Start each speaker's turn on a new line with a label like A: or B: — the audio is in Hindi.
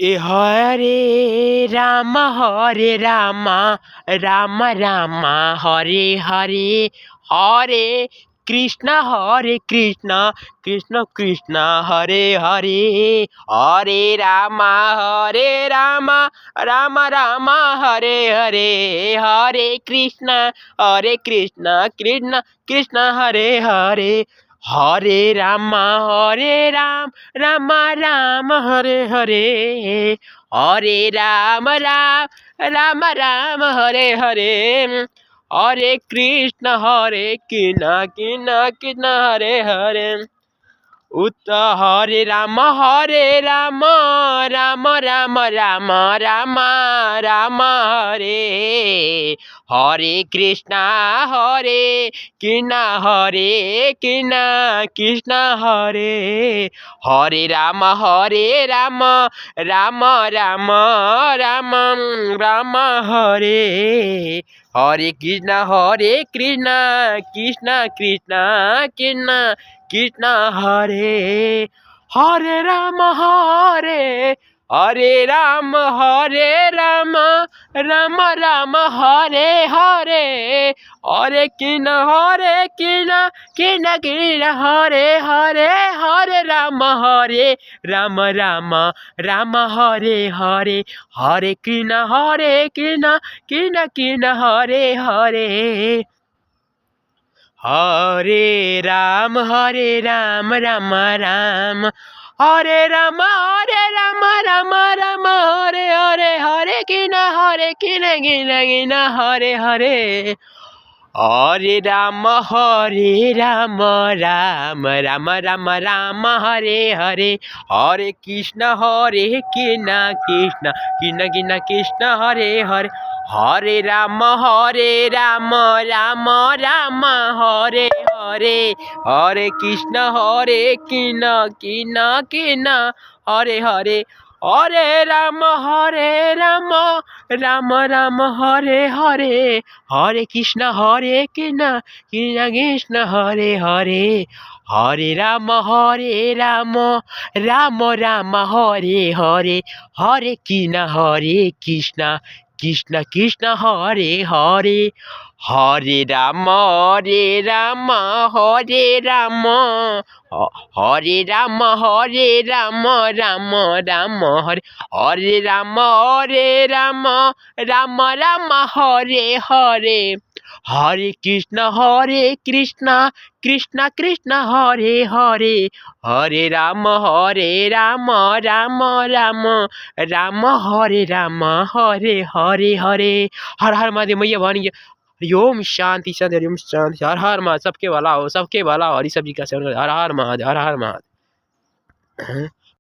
A: ए हरे राम राम राम हरे हरे हरे कृष्ण कृष्ण कृष्ण हरे हरे हरे राम राम राम हरे हरे हरे कृष्ण कृष्ण कृष्ण हरे हरे हरे राम राम राम हरे हरे हरे राम हरे हरे हरे कृष्ण कृष्ण हरे हरे उत हरे राम राम राम हरे हरे कृष्ण कृष्ण हरे हरे राम राम हरे हरे कृष्ण कृष्ण कृष्ण हरे हरे राम हरे राम राम हरे हरे हरे कृष्ण कृष्ण हरे हरे राम राम हरे हरे हरे कृष्ण कृष्ण हरे हरे हरे राम राम राम हरे राम राम हरे हरे हरे कृष्ण हरे हरे हरे राम राम हरे हरे हरे कृष्ण कृष्ण हरे हरे हरे राम राम हरे हरे हरे कृष्ण कृष्ण हरे हरे हरे राम राम हरे हरे हरे कृष्ण कृष्ण हरे हरे हरे राम राम हरे हरे हरे कृष्ण कृष्ण हरे हरे हरे राम हरे राम हरे राम राम हरे हरे राम हरे हरे हरे कृष्ण कृष्ण हरे हरे हरे राम राम हरे हरे हर हर महादेव मैया भवानी ओम शांति शांति ओम शांति हर हर महादेव सबके भला हो हरी सब्जी का सेवन हर हर महादेव